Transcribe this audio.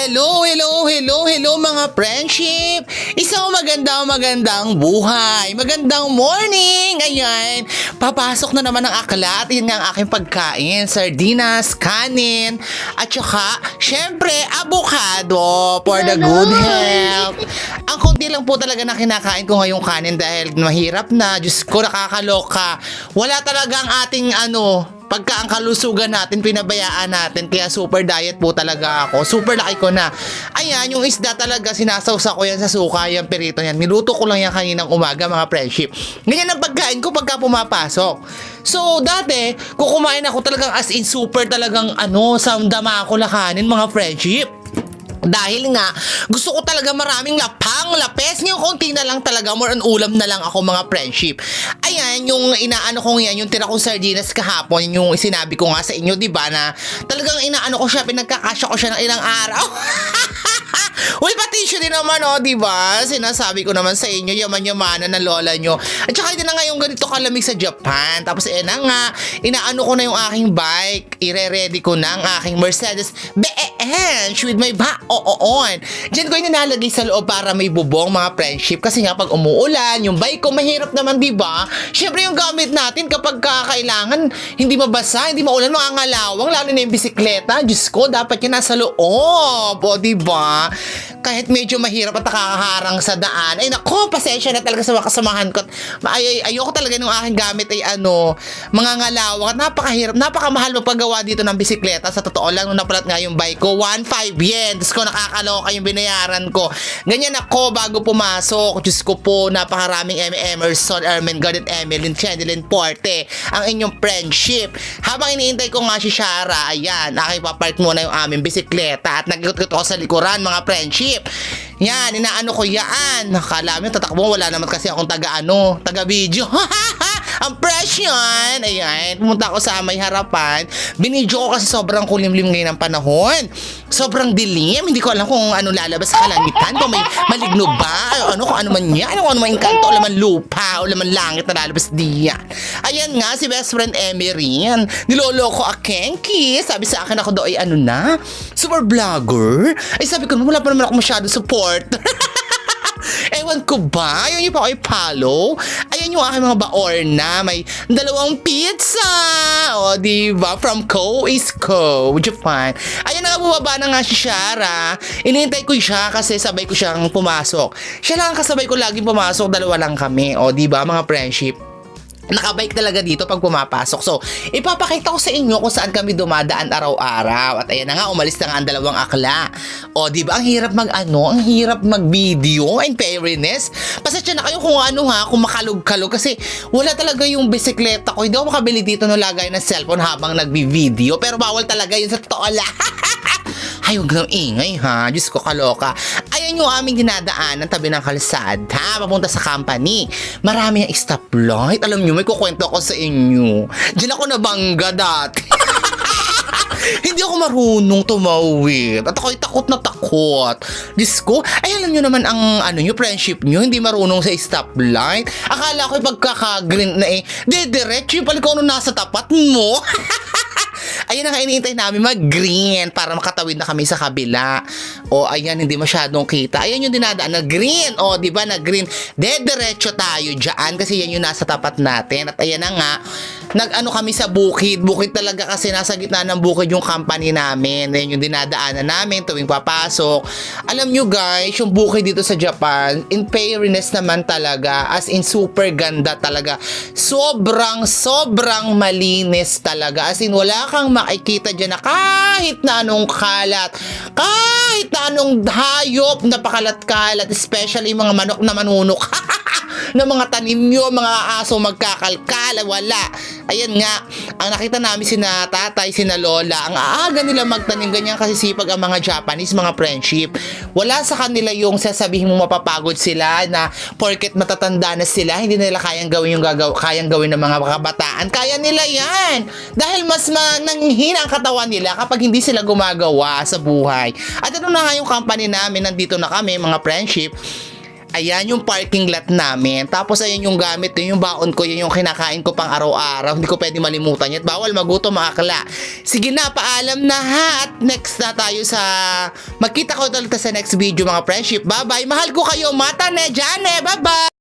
Hello mga friendship! Isang magandang buhay, magandang morning! Ayan, papasok na naman ang akla at yun nga ang aking pagkain. Sardinas, kanin, at saka, syempre, avocado for the good health. Ang konti lang po talaga na kinakain ko ngayong kanin dahil mahirap na. Diyos ko, nakakaloka. Wala talaga ang ating pagka ang kalusugan natin, pinabayaan natin. Kaya super diet po talaga ako. Super laki ko na. Ayan, yung isda talaga, sinasawsa ko yan sa suka, yung perito yan. Niluto ko lang yan kaninang umaga, mga friendship. Ganyan ang pagkain ko pagka pumapasok. So, dati, kung kumain ako talagang as in super talagang samdama ako lakanin, mga friendship. Dahil nga, gusto ko talaga maraming lapes. Yung konti na lang talaga, more on ulam na lang ako, mga friendship. Ayan, yung inaano ko yan, yung tira kong sardinas kahapon, yung sinabi ko nga sa inyo, di ba, na talagang inaano ko siya, pinagkakasya ko siya ng ilang araw. Uy, patisyo din naman, di ba? Sinasabi ko naman sa inyo, yaman-yamanan na lola nyo. At saka hindi na nga yung ganito kalamig sa Japan. Tapos, na nga, inaano ko na yung aking bike. Ire-ready ko na ang aking Mercedes Benz with my on. Diyan ko yung nilalagay sa loob para may bubong, mga friendship. Kasi nga, pag umuulan, yung bike ko, mahirap naman, di ba? Siyempre, yung gamit natin kapag kailangan, hindi mabasa, hindi maulan, mga ngalawang, lalo na yung bisikleta. Diyos ko, dapat yan nasa loob. O, di ba? Kahit medyo mahirap at nakakaharang sa daan. Ay, nako, pasensya na talaga sa mga kasamahan ko. Ayoko talaga nung aking gamit ay mga ngalawang. At napakahirap, napakamahal magpagawa dito ng bisikleta. Sa totoo lang, nung napalat nga yung bike ko, 1.5 yen. Diyos ko, nakakaloka yung binayaran ko. Ganyan ako bago pumasok. Diyos ko po, napakaraming Emerson, Ermengarde at Emeline Chandelin Porte. Ang inyong friendship. Habang iniintay ko nga si Shara, ayan, aking papark muna yung aming bisikleta. At nag-ikot ako sa likuran, mga friendship. Yan, inaano ko yan. Nakala mo, tatakbo, wala naman kasi akong taga-video. Ang fresh yan. Ayan, pumunta ako sa may harapan. Binidyo ko kasi sobrang kulimlim ngayon ng panahon. Sobrang dilim. Hindi ko alam kung ano lalabas sa kalangitan. Kung may maligno ba? Kung ano man yan. Kung ano man inkanto. O laman lupa. O laman langit na lalabas diyan. Ayan nga, si best friend Emery. Niloloko a Kenki. Sabi sa akin ako daw ay super vlogger. Ay sabi ko, wala pa naman ako masyado support. Ewan ko ba? Ayaw niyo pa ako i-follow? Ayan yung aking mga baor na may 2 pizza. O, diba? From Co is Co. Japan. Ayan na nga, bumaba na nga si Shara. Inihintay ko siya kasi sabay ko siyang pumasok. Siya lang ang kasabay ko laging pumasok. 2 lang kami. O, diba? Mga friendship. Nakabike talaga dito pag pumapasok. So, ipapakita ko sa inyo kung saan kami dumadaan araw-araw. At ayan na nga, umalis na nga ang 2 akla. O, di ba? Ang hirap ang hirap mag-video. In fairness, pasensya na kayo kung kung makalog-kalog. Kasi wala talaga yung bisikleta ko. Hindi ako makabili dito ng lagay ng cellphone habang nagbi-video. Pero bawal talaga yun sa totoo lang. Ay, huwag nang ingay ha. Diyos ko, kaloka. Ayan yung aming dinadaanan tabi ng kalsada. Papunta sa company. Marami ang stoplight. Alam nyo, may kukwento ako sa inyo. Diyan ako nabangga dati. Hindi ako marunong tumawid. At ako'y takot na takot. Diyos ko, ay alam nyo naman ang yung friendship nyo, hindi marunong sa stoplight. Akala ko pagkaka-green na diretso yung pala kung nasa tapat mo. Ayan na nga, iniintay namin mag-green para makatawid na kami sa kabila. O, ayan, hindi masyadong kita. Ayan yung dinadaan na green. O, di ba, na green. Diretso tayo dyan kasi yan yung nasa tapat natin. At ayan na nga, kami sa bukid. Bukid talaga kasi nasa gitna ng bukid yung company namin. Ayan yung dinadaanan namin tuwing papasok. Alam nyo guys, yung bukid dito sa Japan, in fairness naman talaga, as in super ganda talaga. Sobrang malinis talaga. As in, wala kang makikita dyan na kahit na anong kalat, kahit na anong hayop na pakalat-kalat, especially mga manok na manunok ng mga tanim nyo, mga aso magkakalkal, wala. Ayan nga, ang nakita namin sina tatay, sina lola, ang aaga nila magtanim, ganyan kasi sipag ang mga Japanese, mga friendship. Wala sa kanila yung sasabihin mo mapapagod sila na porket matatanda na sila, hindi nila kayang gawin yung kayang gawin ng mga kabataan. Kaya nila yan. Dahil mas nanghihina ang katawan nila kapag hindi sila gumagawa sa buhay. At na nga yung company namin, nandito na kami, mga friendship. Ayan yung parking lot namin. Tapos ayan yung gamit, yun yung baon ko, yun yung kinakain ko pang araw-araw. Hindi ko pwede malimutan yan. Bawal magutom mga akla. Sige na, paalam na ha. At next na tayo sa... Magkita ko ulit sa next video mga friendship. Bye-bye. Mahal ko kayo. Mata ne, Jane. Bye-bye.